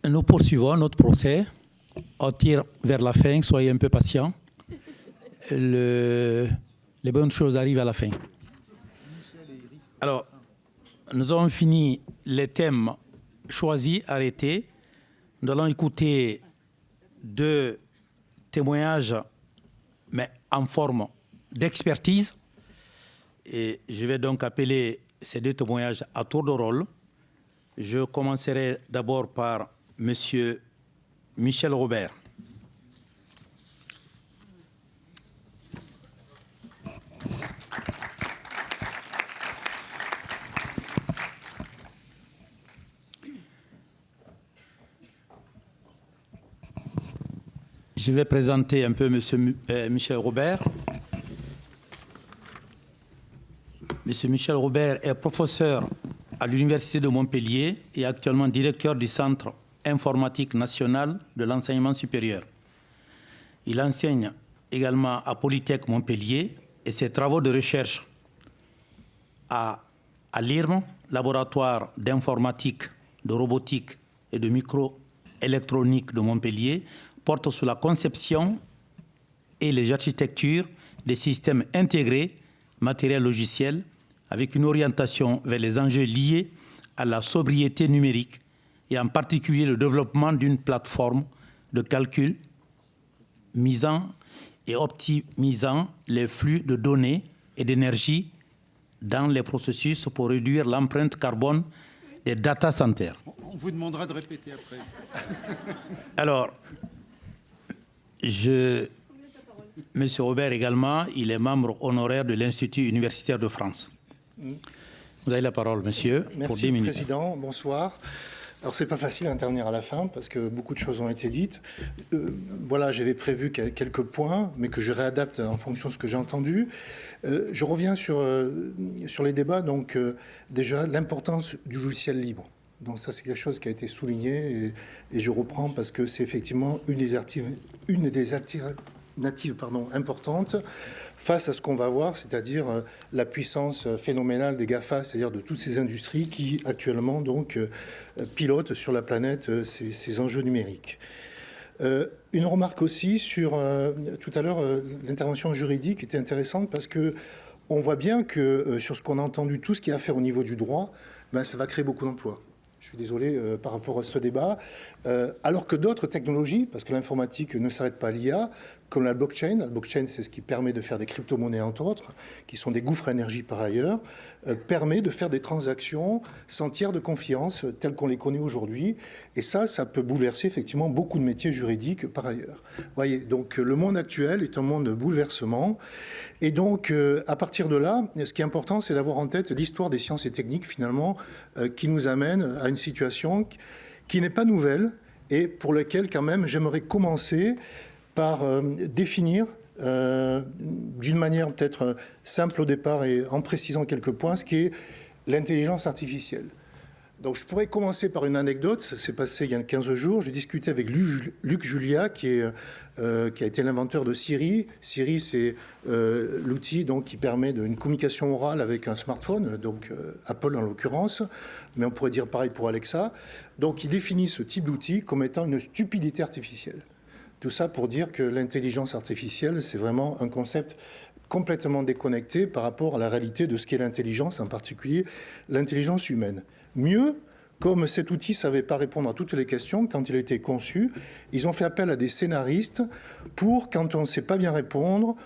Nous poursuivons notre procès. On tire vers la fin, soyez un peu patients. Les bonnes choses arrivent à la fin. Alors, nous avons fini les thèmes choisis, arrêtés. Nous allons écouter 2 témoignages, mais en forme d'expertise. Et je vais donc appeler ces 2 témoignages à tour de rôle. Je commencerai d'abord par M. Michel Robert. Je vais présenter un peu M. Michel Robert. M. Michel Robert est professeur à l'Université de Montpellier et actuellement directeur du Centre informatique national de l'enseignement supérieur. Il enseigne également à Polytech Montpellier et ses travaux de recherche à l'IRM, laboratoire d'informatique, de robotique et de microélectronique de Montpellier, portent sur la conception et les architectures des systèmes intégrés, matériels logiciels, avec une orientation vers les enjeux liés à la sobriété numérique et en particulier le développement d'une plateforme de calcul misant et optimisant les flux de données et d'énergie dans les processus pour réduire l'empreinte carbone des data centers. On vous demandera de répéter après. Alors, M. Robert également, il est membre honoraire de l'Institut universitaire de France. Vous avez la parole, monsieur, pour 10 minutes. Merci, Président. Bonsoir. Alors, c'est pas facile d'intervenir à la fin parce que beaucoup de choses ont été dites. Voilà, j'avais prévu quelques points, mais que je réadapte en fonction de ce que j'ai entendu. Je reviens sur les débats. Donc, déjà, l'importance du logiciel libre. Donc ça, c'est quelque chose qui a été souligné et je reprends parce que c'est effectivement une des alternatives importantes face à ce qu'on va voir, c'est-à-dire la puissance phénoménale des GAFA, c'est-à-dire de toutes ces industries qui actuellement donc pilotent sur la planète ces enjeux numériques. Une remarque aussi sur tout à l'heure, l'intervention juridique était intéressante parce que on voit bien que sur ce qu'on a entendu, tout ce qui a à faire au niveau du droit, ben, ça va créer beaucoup d'emplois. Je suis désolé par rapport à ce débat. Alors que d'autres technologies, parce que l'informatique ne s'arrête pas à l'IA, comme la blockchain. La blockchain, c'est ce qui permet de faire des crypto-monnaies, entre autres, qui sont des gouffres à énergie par ailleurs, permet de faire des transactions sans tiers de confiance telles qu'on les connaît aujourd'hui. Et ça peut bouleverser effectivement beaucoup de métiers juridiques par ailleurs. Vous voyez, donc le monde actuel est un monde de bouleversement. Et donc, à partir de là, ce qui est important, c'est d'avoir en tête l'histoire des sciences et techniques, finalement, qui nous amène à une situation qui n'est pas nouvelle et pour laquelle, quand même, j'aimerais commencer par définir d'une manière peut-être simple au départ et en précisant quelques points ce qui est l'intelligence artificielle. Donc je pourrais commencer par une anecdote, ça s'est passé il y a 15 jours, j'ai discuté avec Luc Julia qui a été l'inventeur de Siri. Siri, c'est l'outil donc, qui permet une communication orale avec un smartphone, donc Apple en l'occurrence, mais on pourrait dire pareil pour Alexa. Donc il définit ce type d'outil comme étant une stupidité artificielle. Tout ça pour dire que l'intelligence artificielle, c'est vraiment un concept complètement déconnecté par rapport à la réalité de ce qu'est l'intelligence, en particulier l'intelligence humaine. Mieux, comme cet outil ne savait pas répondre à toutes les questions, quand il a été conçu, ils ont fait appel à des scénaristes pour, quand on ne sait pas bien répondre,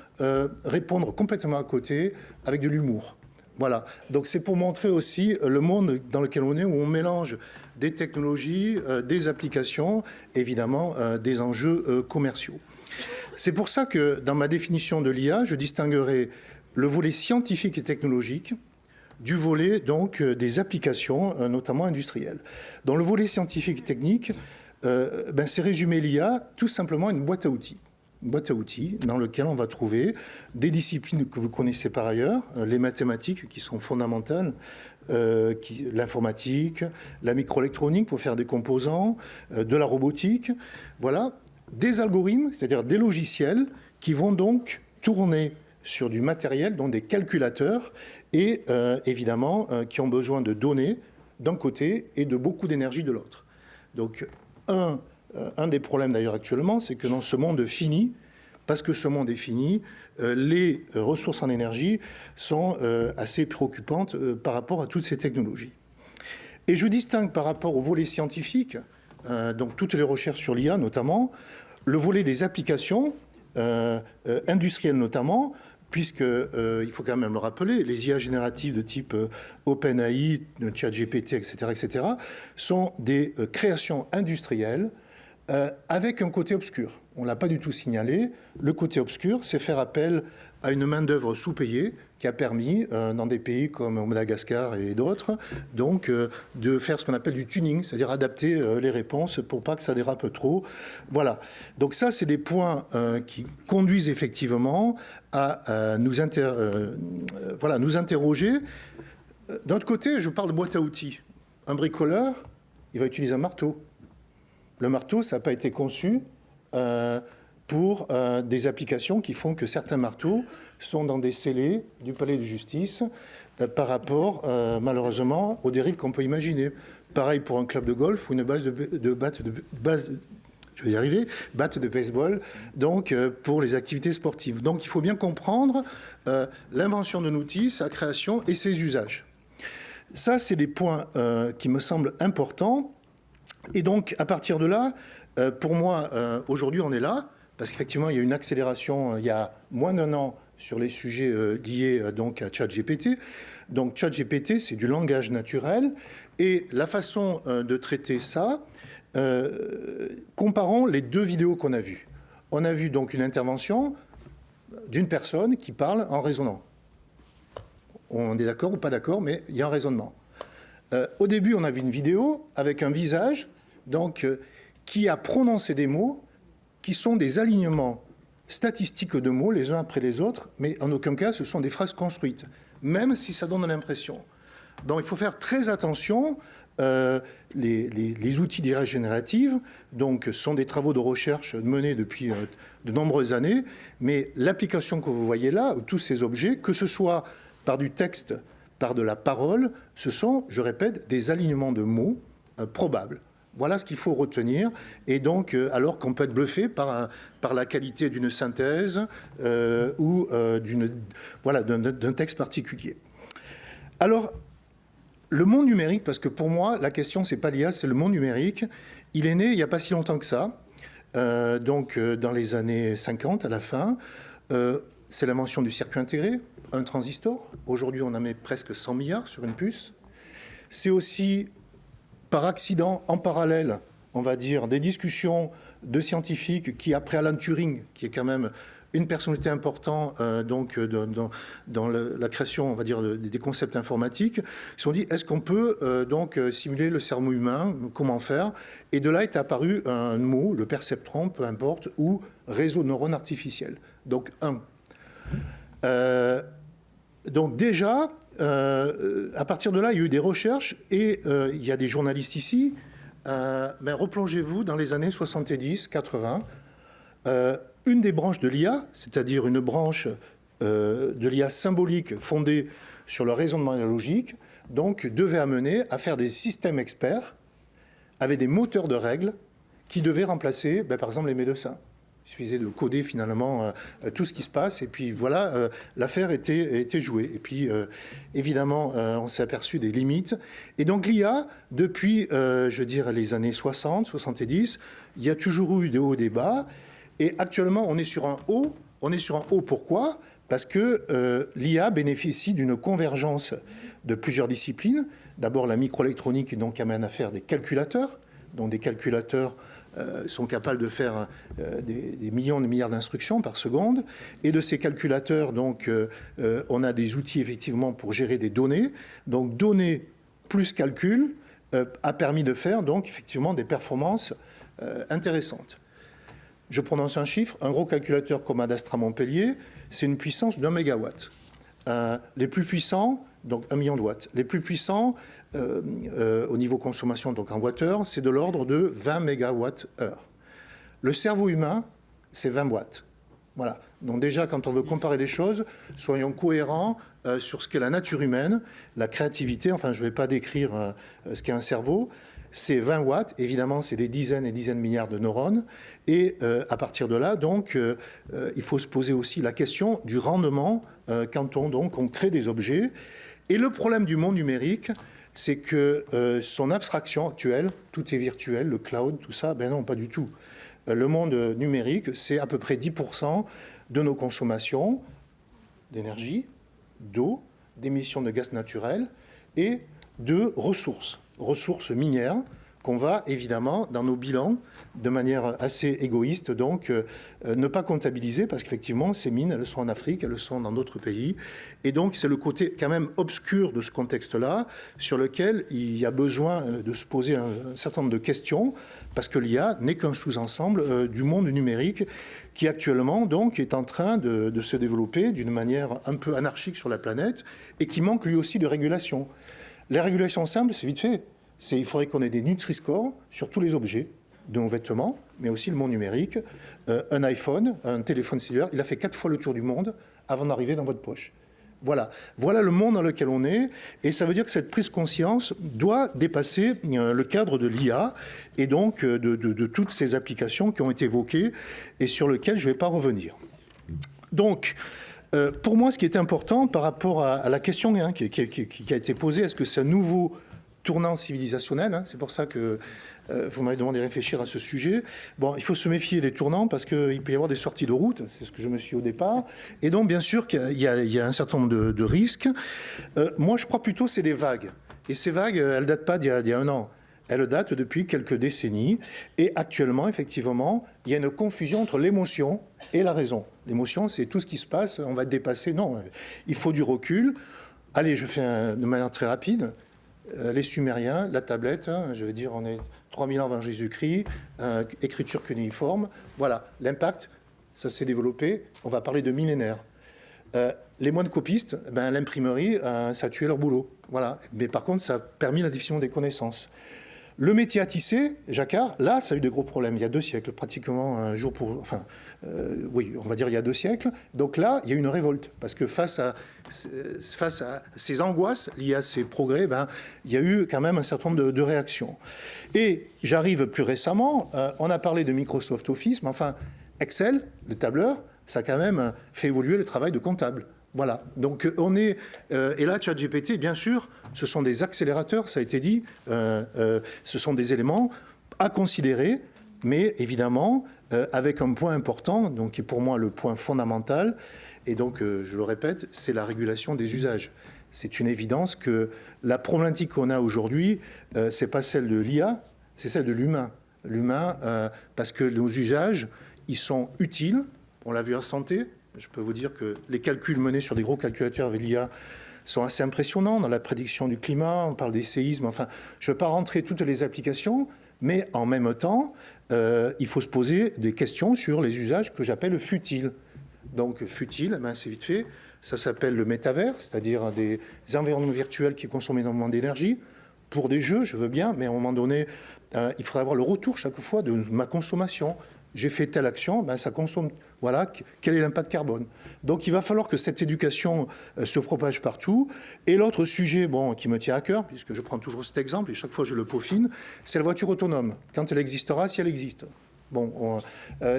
répondre complètement à côté avec de l'humour. Voilà, donc c'est pour montrer aussi le monde dans lequel on est, où on mélange des technologies, des applications, évidemment des enjeux commerciaux. C'est pour ça que dans ma définition de l'IA, je distinguerai le volet scientifique et technologique du volet donc des applications, notamment industrielles. Dans le volet scientifique et technique, c'est résumer l'IA tout simplement à une boîte à outils. Une boîte à outils dans laquelle on va trouver des disciplines que vous connaissez par ailleurs, les mathématiques qui sont fondamentales, l'informatique, la microélectronique pour faire des composants, de la robotique, voilà, des algorithmes, c'est-à-dire des logiciels qui vont donc tourner sur du matériel, dont des calculateurs, et évidemment qui ont besoin de données d'un côté et de beaucoup d'énergie de l'autre. Donc un des problèmes d'ailleurs actuellement, c'est que dans ce monde fini, parce que ce monde est fini, les ressources en énergie sont assez préoccupantes par rapport à toutes ces technologies. Et je distingue par rapport au volet scientifique, donc toutes les recherches sur l'IA notamment, le volet des applications, industrielles notamment, puisque, il faut quand même le rappeler, les IA génératives de type OpenAI, ChatGPT, etc., sont des créations industrielles avec un côté obscur. On ne l'a pas du tout signalé. Le côté obscur, c'est faire appel à une main-d'œuvre sous-payée qui a permis, dans des pays comme Madagascar et d'autres, donc de faire ce qu'on appelle du tuning, c'est-à-dire adapter les réponses pour pas que ça dérape trop. Voilà. Donc ça, c'est des points qui conduisent effectivement à nous interroger. D'un autre côté, je parle de boîte à outils. Un bricoleur, il va utiliser un marteau. Le marteau, ça n'a pas été conçu pour des applications qui font que certains marteaux sont dans des scellés du palais de justice par rapport, malheureusement, aux dérives qu'on peut imaginer. Pareil pour un club de golf ou une batte de baseball, donc pour les activités sportives. Donc il faut bien comprendre l'invention d'un outil, sa création et ses usages. Ça, c'est des points qui me semblent importants. Et donc, à partir de là, pour moi, aujourd'hui, on est là, parce qu'effectivement, il y a une accélération il y a moins d'1 an sur les sujets liés donc à ChatGPT. Donc, ChatGPT, c'est du langage naturel. Et la façon de traiter ça, comparons les 2 vidéos qu'on a vues. On a vu donc une intervention d'une personne qui parle en raisonnant. On est d'accord ou pas d'accord, mais il y a un raisonnement. Au début, on a vu une vidéo avec un visage donc, qui a prononcé des mots qui sont des alignements statistiques de mots les uns après les autres, mais en aucun cas ce sont des phrases construites, même si ça donne l'impression. Donc il faut faire très attention. Les outils d'IA générative donc, sont des travaux de recherche menés depuis de nombreuses années, mais l'application que vous voyez là, tous ces objets, que ce soit par du texte, par de la parole, ce sont, je répète, des alignements de mots probables. Voilà ce qu'il faut retenir. Et donc, alors qu'on peut être bluffé par la qualité d'une synthèse ou d'un texte particulier. Alors, le monde numérique, parce que pour moi, la question, c'est pas l'IA, c'est le monde numérique. Il est né il n'y a pas si longtemps que ça, dans les années 50, à la fin. C'est l'invention du circuit intégré, un transistor. Aujourd'hui, on en met presque 100 milliards sur une puce. C'est aussi, par accident, en parallèle, on va dire, des discussions de scientifiques qui, après Alan Turing, qui est quand même une personnalité importante dans la création, on va dire, des concepts informatiques, ils se sont dit, est-ce qu'on peut simuler le cerveau humain? Comment faire? Et de là est apparu un mot, le perceptron, peu importe, ou réseau de neurones artificiels. Donc, donc déjà, à partir de là, il y a eu des recherches et il y a des journalistes ici. Mais replongez-vous dans les années 70-80. Une des branches de l'IA, c'est-à-dire une branche de l'IA symbolique fondée sur le raisonnement et la logique, donc devait amener à faire des systèmes experts avec des moteurs de règles qui devaient remplacer, par exemple, les médecins. Il suffisait de coder finalement tout ce qui se passe et puis voilà, l'affaire était jouée. Et puis évidemment, on s'est aperçu des limites. Et donc l'IA, depuis, je dirais, les années 60, 70, il y a toujours eu des hauts, des bas. Et actuellement, on est sur un haut. On est sur un haut, pourquoi? Parce que l'IA bénéficie d'une convergence de plusieurs disciplines. D'abord, la microélectronique donc amène à faire des calculateurs, dont des calculateurs sont capables de faire des millions de milliards d'instructions par seconde. Et de ces calculateurs, donc, on a des outils effectivement pour gérer des données. Donc, données plus calcul a permis de faire donc effectivement des performances intéressantes. Je prononce un chiffre, un gros calculateur comme Adastra Montpellier, c'est une puissance d'1 mégawatt. Les plus puissants, donc 1 million de watts. Les plus puissants, au niveau consommation, donc en wattheure, c'est de l'ordre de 20 mégawatts-heure. Le cerveau humain, c'est 20 watts. Voilà. Donc déjà, quand on veut comparer des choses, soyons cohérents sur ce qu'est la nature humaine, la créativité. Enfin, je ne vais pas décrire ce qu'est un cerveau. c'est 20 watts. Évidemment, c'est des dizaines et dizaines de milliards de neurones. Et à partir de là, donc, il faut se poser aussi la question du rendement quand on crée des objets. Et le problème du monde numérique, c'est que son abstraction actuelle, tout est virtuel, le cloud, tout ça, ben non, pas du tout. Le monde numérique, c'est à peu près 10% de nos consommations d'énergie, d'eau, d'émissions de gaz naturel et de ressources minières qu'on va évidemment dans nos bilans de manière assez égoïste donc ne pas comptabiliser parce qu'effectivement ces mines elles sont en Afrique, elles sont dans d'autres pays et donc c'est le côté quand même obscur de ce contexte-là sur lequel il y a besoin de se poser un certain nombre de questions parce que l'IA n'est qu'un sous-ensemble du monde numérique qui actuellement donc est en train de se développer d'une manière un peu anarchique sur la planète et qui manque lui aussi de régulation. Les régulations simples, c'est vite fait. Il faudrait qu'on ait des Nutri-Score sur tous les objets de nos vêtements, mais aussi le monde numérique. Un iPhone, un téléphone cellulaire, il a fait 4 fois le tour du monde avant d'arriver dans votre poche. Voilà le monde dans lequel on est, et ça veut dire que cette prise de conscience doit dépasser le cadre de l'IA et donc de toutes ces applications qui ont été évoquées et sur lesquelles je ne vais pas revenir. Donc, pour moi, ce qui est important par rapport à la question qui a été posée, est-ce que c'est un nouveau tournant civilisationnel, c'est pour ça que vous m'avez demandé de réfléchir à ce sujet. Bon, il faut se méfier des tournants parce qu'il peut y avoir des sorties de route, c'est ce que je me suis au départ. Et donc, bien sûr, qu'il y a un certain nombre de risques. Moi, je crois plutôt que c'est des vagues. Et ces vagues, elles ne datent pas d'il y a un an. Elles datent depuis quelques décennies. Et actuellement, effectivement, il y a une confusion entre l'émotion et la raison. L'émotion, c'est tout ce qui se passe, on va être dépassé. Non, il faut du recul. Allez, je fais de manière très rapide. Les Sumériens, la tablette, je veux dire, on est 3000 ans avant Jésus-Christ, écriture cunéiforme. Voilà, l'impact, ça s'est développé. On va parler de millénaires. Les moines copistes, l'imprimerie, ça a tué leur boulot. Voilà. Mais par contre, ça a permis la diffusion des connaissances. Le métier à tisser, jacquard, là, ça a eu de gros problèmes. Il y a 2 siècles, pratiquement un jour pour... Enfin, oui, on va dire il y a 2 siècles. Donc là, il y a eu une révolte. Parce que face à ces angoisses liées à ces progrès, il y a eu quand même un certain nombre de réactions. Et j'arrive plus récemment, on a parlé de Microsoft Office, mais enfin, Excel, le tableur, ça a quand même fait évoluer le travail de comptable. Voilà, donc on est... et là, ChatGPT, bien sûr, ce sont des accélérateurs, ça a été dit, ce sont des éléments à considérer, mais évidemment, avec un point important, donc qui est pour moi le point fondamental, et donc, je le répète, c'est la régulation des usages. C'est une évidence que la problématique qu'on a aujourd'hui, c'est pas celle de l'IA, c'est celle de l'humain. L'humain, parce que nos usages, ils sont utiles, on l'a vu en santé. Je peux vous dire que les calculs menés sur des gros calculateurs avec l'IA sont assez impressionnants dans la prédiction du climat, on parle des séismes, enfin, je ne vais pas rentrer toutes les applications, mais en même temps, il faut se poser des questions sur les usages que j'appelle futiles. Donc, futile, c'est vite fait, ça s'appelle le métavers, c'est-à-dire des environnements virtuels qui consomment énormément d'énergie. Pour des jeux, je veux bien, mais à un moment donné, il faudrait avoir le retour chaque fois de ma consommation. J'ai fait telle action, ça consomme. Voilà, quel est l'impact carbone? Donc il va falloir que cette éducation se propage partout. Et l'autre sujet qui me tient à cœur, puisque je prends toujours cet exemple, et chaque fois je le peaufine, c'est la voiture autonome. Quand elle existera, si elle existe.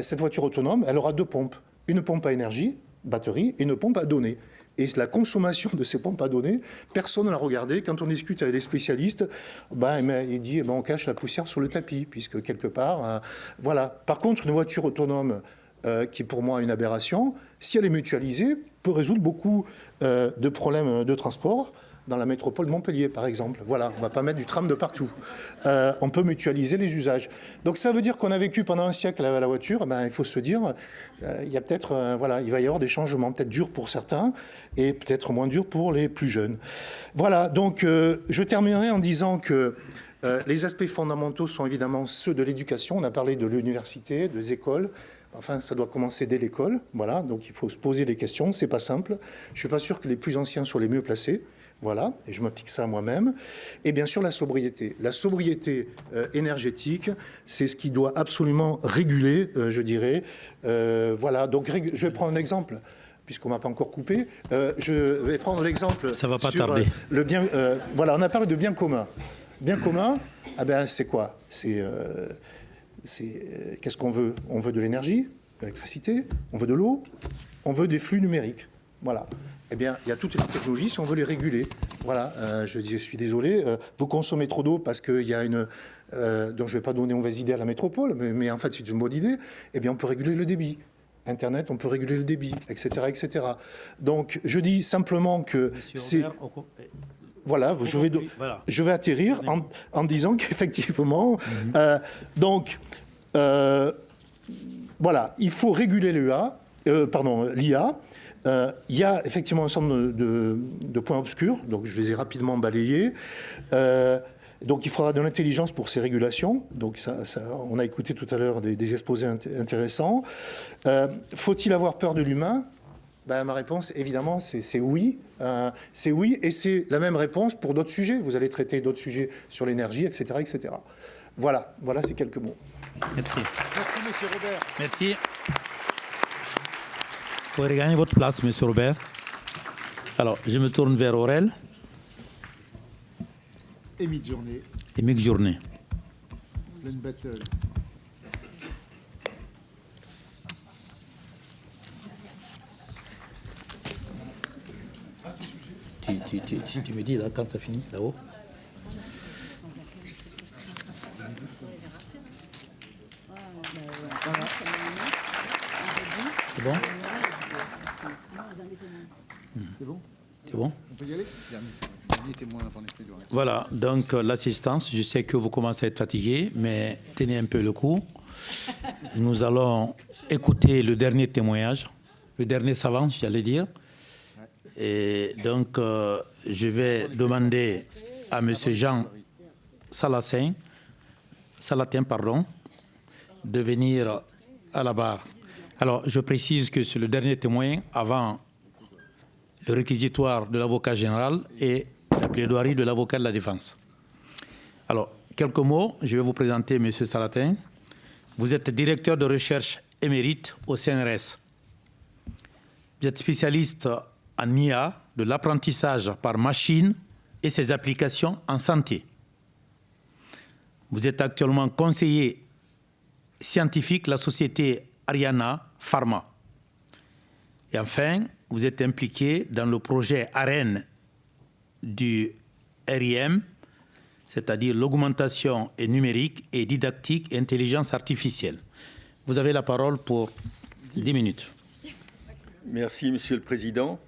Cette voiture autonome, elle aura 2 pompes. Une pompe à énergie, batterie, et une pompe à données. Et la consommation de ces pompes à données, personne ne l'a regardé. Quand on discute avec des spécialistes, il dit on cache la poussière sur le tapis, puisque quelque part, voilà. Par contre, une voiture autonome, qui est pour moi une aberration, si elle est mutualisée, peut résoudre beaucoup de problèmes de transport dans la métropole de Montpellier, par exemple. Voilà, on ne va pas mettre du tram de partout. On peut mutualiser les usages. Donc ça veut dire qu'on a vécu pendant un siècle la voiture. Il faut se dire, il y a peut-être, il va y avoir des changements, peut-être durs pour certains et peut-être moins durs pour les plus jeunes. Voilà, donc je terminerai en disant que les aspects fondamentaux sont évidemment ceux de l'éducation. On a parlé de l'université, des écoles. Enfin, ça doit commencer dès l'école. Voilà, donc il faut se poser des questions. C'est pas simple. Je suis pas sûr que les plus anciens soient les mieux placés. Voilà, et je m'applique ça à moi-même. Et bien sûr, la sobriété. La sobriété énergétique, c'est ce qui doit absolument réguler, je dirais. Voilà, donc je vais prendre un exemple, puisqu'on ne m'a pas encore coupé. Je vais prendre l'exemple ça va pas sur tarder. le bien... voilà, on a parlé de bien commun. Bien commun, ah ben, c'est quoi? Qu'est-ce qu'on veut? On veut de l'énergie, de l'électricité, on veut de l'eau, on veut des flux numériques. Voilà. Eh bien, il y a toutes les technologies si on veut les réguler. Voilà. Je suis désolé. Vous consommez trop d'eau parce qu'il y a une... donc je ne vais pas donner une mauvaise idée à la métropole, mais en fait, c'est une bonne idée. Eh bien, on peut réguler le débit. Internet, on peut réguler le débit, etc., etc. Donc, je dis simplement que c'est... Voilà, je vais atterrir en disant qu'effectivement, voilà, il faut réguler l'IA. Il y a effectivement un certain nombre de points obscurs, donc je les ai rapidement balayés. Donc il faudra de l'intelligence pour ces régulations. Donc on a écouté tout à l'heure des exposés intéressants. Faut-il avoir peur de l'humain? Ben, ma réponse, évidemment, c'est oui. C'est oui, et c'est la même réponse pour d'autres sujets. Vous allez traiter d'autres sujets sur l'énergie, etc., etc. Voilà ces quelques mots. Merci. Merci, monsieur Robert. Merci. Vous pouvez regagner votre place, monsieur Robert. Alors, je me tourne vers Aurel. Et mid-journée, Et mid-journée. pleine battle. Tu me dis là quand ça finit, là-haut. C'est bon? C'est bon? C'est bon? On peut y aller? Dernier témoin avant l'effet du reste. Voilà, donc l'assistance, je sais que vous commencez à être fatigué, mais tenez un peu le coup. Nous allons écouter le dernier témoignage, le dernier savant, j'allais dire. Et donc, je vais demander à M. Jean Salatin, de venir à la barre. Alors, je précise que c'est le dernier témoin avant le réquisitoire de l'avocat général et la plaidoirie de l'avocat de la défense. Alors, quelques mots, je vais vous présenter M. Salatin. Vous êtes directeur de recherche émérite au CNRS. Vous êtes spécialiste en IA, de l'apprentissage par machine et ses applications en santé. Vous êtes actuellement conseiller scientifique de la société Ariana Pharma. Et enfin, vous êtes impliqué dans le projet AREN du RIM, c'est-à-dire l'augmentation et numérique et didactique et intelligence artificielle. Vous avez la parole pour 10 minutes. Merci, Monsieur le Président.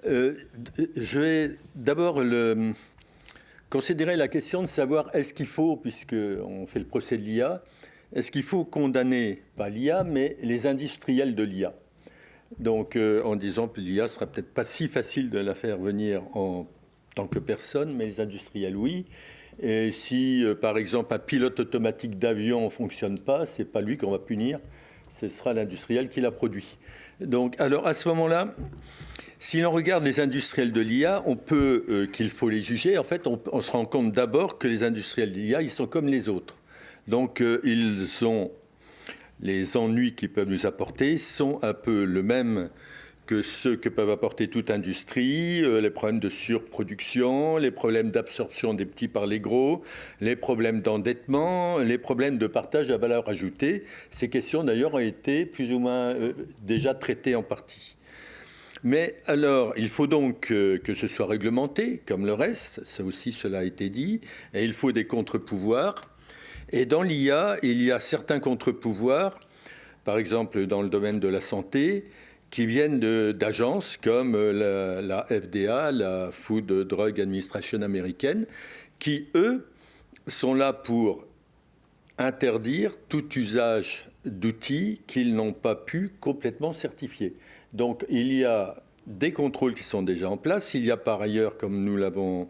Je vais d'abord considérer la question de savoir est-ce qu'il faut, puisqu'on fait le procès de l'IA, est-ce qu'il faut condamner, pas l'IA, mais les industriels de l'IA. Donc, en disant que l'IA ne sera peut-être pas si facile de la faire venir en tant que personne, mais les industriels, oui. Et si, par exemple, un pilote automatique d'avion ne fonctionne pas, ce n'est pas lui qu'on va punir, ce sera l'industriel qui l'a produit. Donc, alors, à ce moment-là, si l'on regarde les industriels de l'IA, on peut qu'il faut les juger. En fait, on se rend compte d'abord que les industriels de l'IA, ils sont comme les autres. Donc, ils ont les ennuis qu'ils peuvent nous apporter sont un peu le même que ceux que peuvent apporter toute industrie, les problèmes de surproduction, les problèmes d'absorption des petits par les gros, les problèmes d'endettement, les problèmes de partage à valeur ajoutée. Ces questions, d'ailleurs, ont été plus ou moins déjà traitées en partie. Mais alors, il faut donc que ce soit réglementé, comme le reste, ça aussi, cela a été dit, et il faut des contre-pouvoirs. Et dans l'IA, il y a certains contre-pouvoirs, par exemple dans le domaine de la santé, qui viennent d'agences comme la FDA, la Food Drug Administration américaine, qui, eux, sont là pour interdire tout usage d'outils qu'ils n'ont pas pu complètement certifier. Donc, il y a des contrôles qui sont déjà en place. Il y a par ailleurs, comme nous l'avons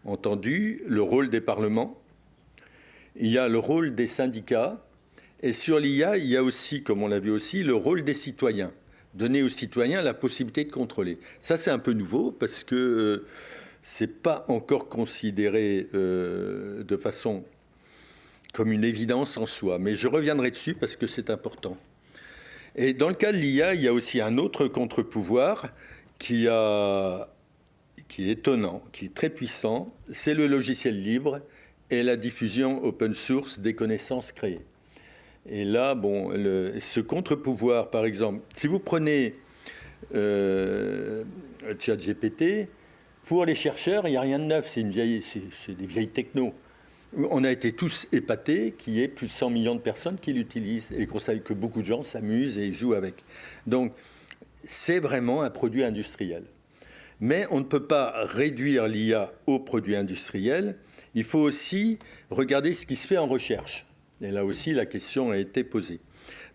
entendu, le rôle des parlements. Il y a le rôle des syndicats. Et sur l'IA, il y a aussi, comme on l'a vu aussi, le rôle des citoyens. Donner aux citoyens la possibilité de contrôler. Ça, c'est un peu nouveau parce que ce n'est pas encore considéré de façon comme une évidence en soi. Mais je reviendrai dessus parce que c'est important. Et dans le cas de l'IA, il y a aussi un autre contre-pouvoir qui est étonnant, qui est très puissant. C'est le logiciel libre et la diffusion open source des connaissances créées. Et là, bon, ce contre-pouvoir, par exemple, si vous prenez ChatGPT, pour les chercheurs, il n'y a rien de neuf, c'est des vieilles technos. On a été tous épatés qu'il y ait plus de 100 millions de personnes qui l'utilisent et qu'on sache que beaucoup de gens s'amusent et jouent avec. Donc, c'est vraiment un produit industriel. Mais on ne peut pas réduire l'IA au produit industriel. Il faut aussi regarder ce qui se fait en recherche. Et là aussi, la question a été posée.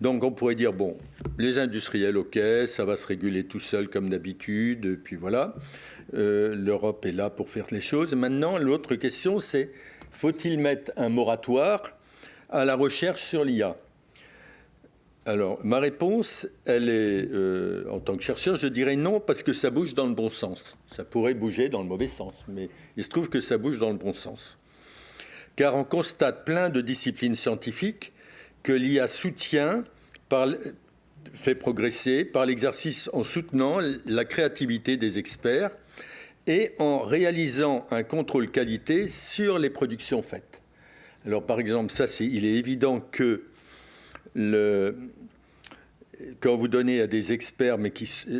Donc, on pourrait dire, bon, les industriels, OK, ça va se réguler tout seul comme d'habitude, puis voilà. L'Europe est là pour faire les choses. Maintenant, l'autre question, c'est, faut-il mettre un moratoire à la recherche sur l'IA ? Alors, ma réponse, elle est, en tant que chercheur, je dirais non, parce que ça bouge dans le bon sens. Ça pourrait bouger dans le mauvais sens, mais il se trouve que ça bouge dans le bon sens. Car on constate plein de disciplines scientifiques que l'IA soutient, fait progresser par l'exercice en soutenant la créativité des experts et en réalisant un contrôle qualité sur les productions faites. Alors, par exemple, il est évident que quand vous donnez à des experts, mais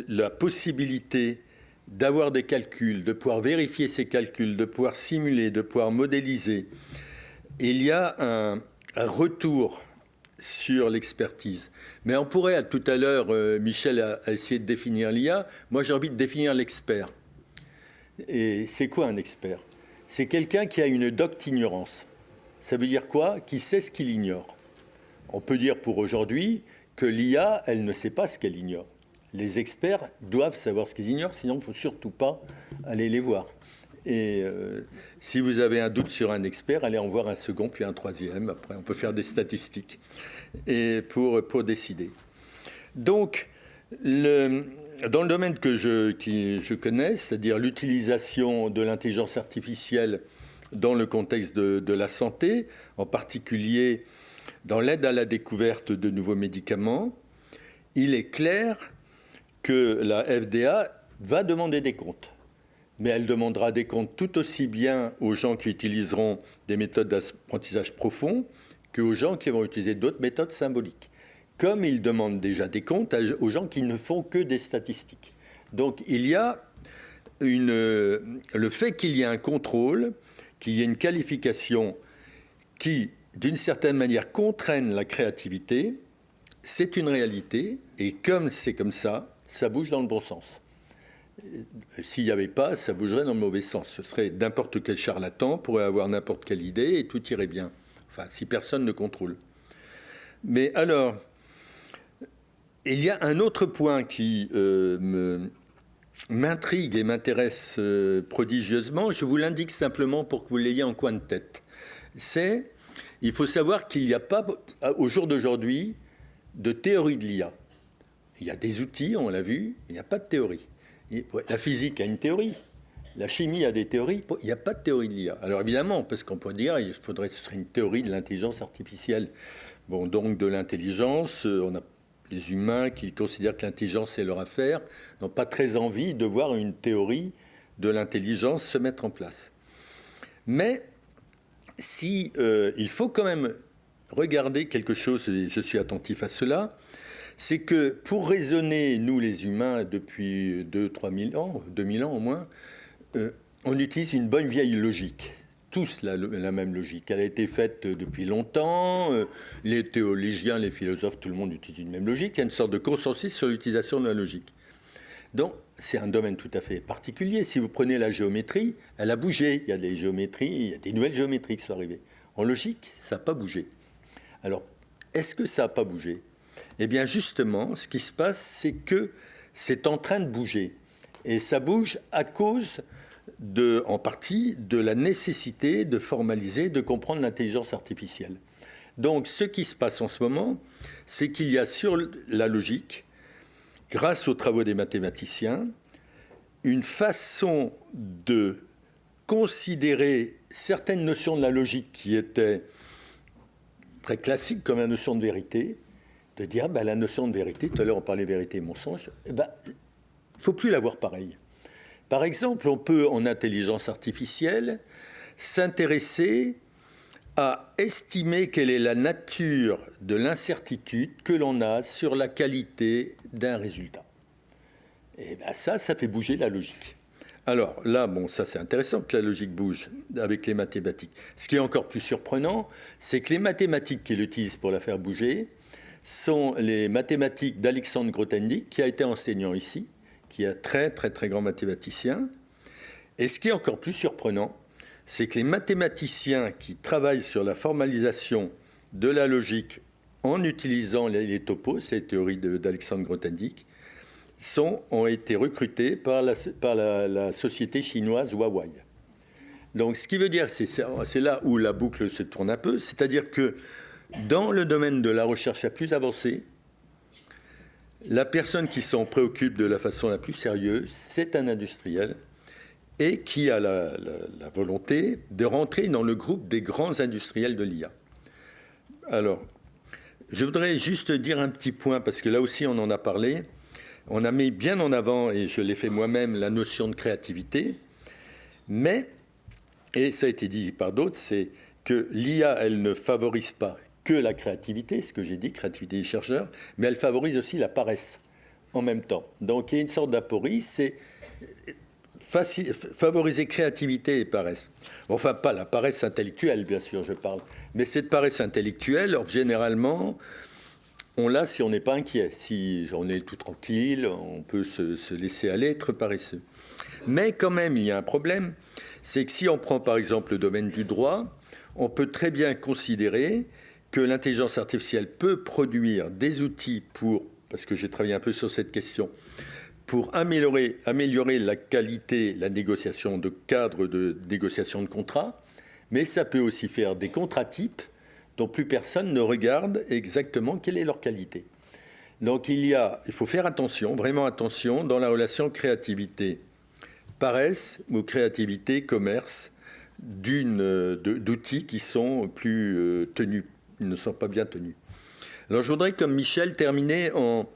la possibilité d'avoir des calculs, de pouvoir vérifier ces calculs, de pouvoir simuler, de pouvoir modéliser, il y a un retour sur l'expertise. Mais on pourrait, tout à l'heure, Michel a essayé de définir l'IA. Moi, j'ai envie de définir l'expert. Et c'est quoi un expert ? C'est quelqu'un qui a une docte-ignorance. Ça veut dire quoi ? Qui sait ce qu'il ignore. On peut dire pour aujourd'hui que l'IA, elle ne sait pas ce qu'elle ignore. Les experts doivent savoir ce qu'ils ignorent, sinon il ne faut surtout pas aller les voir. Et si vous avez un doute sur un expert, allez en voir un second, puis un troisième. Après, on peut faire des statistiques et pour décider. Donc, dans le domaine que je connais, c'est-à-dire l'utilisation de l'intelligence artificielle dans le contexte de la santé, en particulier dans l'aide à la découverte de nouveaux médicaments, il est clair que la FDA va demander des comptes. Mais elle demandera des comptes tout aussi bien aux gens qui utiliseront des méthodes d'apprentissage profond qu'aux gens qui vont utiliser d'autres méthodes symboliques. Comme il demande déjà des comptes aux gens qui ne font que des statistiques. Donc il y a le fait qu'il y ait un contrôle, qu'il y ait une qualification qui, d'une certaine manière, contraigne la créativité, c'est une réalité. Et comme c'est comme ça, ça bouge dans le bon sens. S'il n'y avait pas, ça bougerait dans le mauvais sens. Ce serait n'importe quel charlatan pourrait avoir n'importe quelle idée et tout irait bien. Enfin, si personne ne contrôle. Mais alors, il y a un autre point qui m'intrigue et m'intéresse prodigieusement. Je vous l'indique simplement pour que vous l'ayez en coin de tête. Il faut savoir qu'il n'y a pas, au jour d'aujourd'hui, de théorie de l'IA. Il y a des outils, on l'a vu, il n'y a pas de théorie. La physique a une théorie, la chimie a des théories, il n'y a pas de théorie de l'IA. Alors évidemment, parce qu'on pourrait dire ce serait une théorie de l'intelligence artificielle. Bon, donc de l'intelligence, on a les humains qui considèrent que l'intelligence c'est leur affaire, n'ont pas très envie de voir une théorie de l'intelligence se mettre en place. Mais il faut quand même regarder quelque chose, et je suis attentif à cela, c'est que pour raisonner, nous les humains, depuis 2-3 000 ans, 2000 ans au moins, on utilise une bonne vieille logique. Tous la même logique. Elle a été faite depuis longtemps. Les théologiens, les philosophes, tout le monde utilise une même logique. Il y a une sorte de consensus sur l'utilisation de la logique. Donc, c'est un domaine tout à fait particulier. Si vous prenez la géométrie, elle a bougé. Il y a des géométries, il y a des nouvelles géométries qui sont arrivées. En logique, ça n'a pas bougé. Alors, est-ce que ça n'a pas bougé ? Eh bien, justement, ce qui se passe, c'est que c'est en train de bouger. Et ça bouge à cause, en partie, de la nécessité de formaliser, de comprendre l'intelligence artificielle. Donc, ce qui se passe en ce moment, c'est qu'il y a sur la logique, grâce aux travaux des mathématiciens, une façon de considérer certaines notions de la logique qui étaient très classiques, comme la notion de vérité, de dire, la notion de vérité, tout à l'heure on parlait vérité et mensonge, il ne faut plus la voir pareil. Par exemple, on peut, en intelligence artificielle, s'intéresser à estimer quelle est la nature de l'incertitude que l'on a sur la qualité d'un résultat. Et bien ça fait bouger la logique. Alors là, bon, ça c'est intéressant que la logique bouge avec les mathématiques. Ce qui est encore plus surprenant, c'est que les mathématiques qu'il utilise pour la faire bouger sont les mathématiques d'Alexandre Grothendieck, qui a été enseignant ici, qui est un très très très grand mathématicien. Et ce qui est encore plus surprenant, c'est que les mathématiciens qui travaillent sur la formalisation de la logique en utilisant les topos, ces théories d'Alexandre Grothendieck, ont été recrutés par la société chinoise Huawei. Donc ce qui veut dire, c'est là où la boucle se tourne un peu, c'est-à-dire que dans le domaine de la recherche la plus avancée, la personne qui s'en préoccupe de la façon la plus sérieuse, c'est un industriel, et qui a la volonté de rentrer dans le groupe des grands industriels de l'IA. Alors, je voudrais juste dire un petit point, parce que là aussi on en a parlé, on a mis bien en avant, et je l'ai fait moi-même, la notion de créativité, mais, et ça a été dit par d'autres, c'est que l'IA, elle ne favorise pas que la créativité, ce que j'ai dit, créativité des chercheurs, mais elle favorise aussi la paresse en même temps. Donc il y a une sorte d'aporie, c'est favoriser créativité et paresse. Enfin, pas la paresse intellectuelle, bien sûr, je parle. Mais cette paresse intellectuelle, généralement, on l'a si on n'est pas inquiet. Si on est tout tranquille, on peut se laisser aller, être paresseux. Mais quand même, il y a un problème. C'est que si on prend, par exemple, le domaine du droit, on peut très bien considérer que l'intelligence artificielle peut produire des outils pour, parce que j'ai travaillé un peu sur cette question, pour améliorer la qualité, la négociation de cadre de négociation de contrats, mais ça peut aussi faire des contrats types dont plus personne ne regarde exactement quelle est leur qualité. Donc il faut faire attention, vraiment attention, dans la relation créativité-paresse ou créativité-commerce d'outils qui sont plus tenus, ils ne sont pas bien tenus. Alors je voudrais, comme Michel, terminer en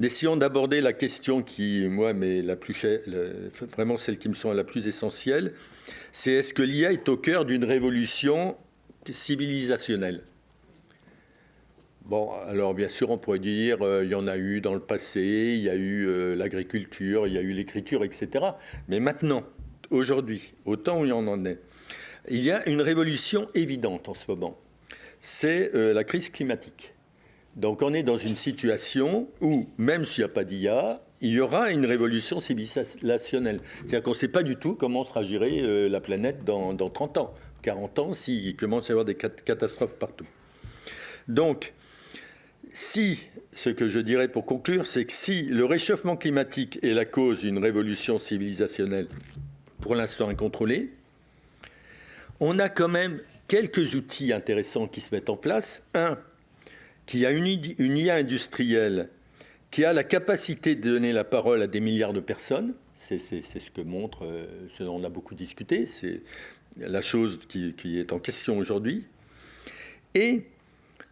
essayant d'aborder la question qui, moi, mais vraiment celle qui me semble la plus essentielle, c'est est-ce que l'IA est au cœur d'une révolution civilisationnelle? Bon, alors bien sûr, on pourrait dire il y en a eu dans le passé, il y a eu l'agriculture, il y a eu l'écriture, etc. Mais maintenant, aujourd'hui, au temps où il en est, il y a une révolution évidente en ce moment. C'est la crise climatique. Donc on est dans une situation où, même s'il n'y a pas d'IA, il y aura une révolution civilisationnelle. C'est-à-dire qu'on ne sait pas du tout comment sera gérée la planète dans 30 ans, 40 ans, s'il commence à y avoir des catastrophes partout. Donc, ce que je dirais pour conclure, c'est que si le réchauffement climatique est la cause d'une révolution civilisationnelle, pour l'instant incontrôlée, on a quand même quelques outils intéressants qui se mettent en place. Un, qui a une IA industrielle qui a la capacité de donner la parole à des milliards de personnes. C'est ce que montre, ce dont on a beaucoup discuté, c'est la chose qui est en question aujourd'hui.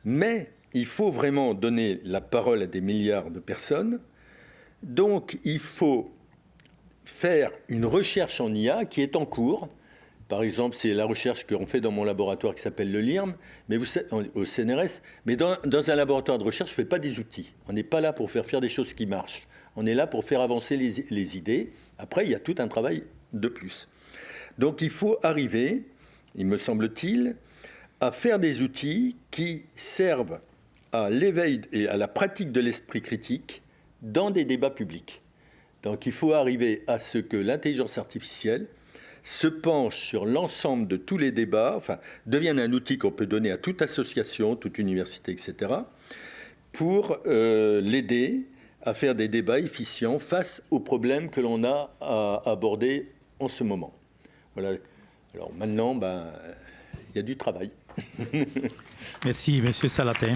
Mais il faut vraiment donner la parole à des milliards de personnes. Donc il faut faire une recherche en IA qui est en cours. Par exemple, c'est la recherche qu'on fait dans mon laboratoire qui s'appelle le LIRM, mais au CNRS. Mais dans un laboratoire de recherche, je ne fais pas des outils. On n'est pas là pour faire des choses qui marchent. On est là pour faire avancer les idées. Après, il y a tout un travail de plus. Donc, il faut arriver, il me semble-t-il, à faire des outils qui servent à l'éveil et à la pratique de l'esprit critique dans des débats publics. Donc, il faut arriver à ce que l'intelligence artificielle se penche sur l'ensemble de tous les débats, enfin, devienne un outil qu'on peut donner à toute association, toute université, etc., pour l'aider à faire des débats efficients face aux problèmes que l'on a à aborder en ce moment. Voilà. Alors maintenant, il y a du travail. Merci, Monsieur Salatin.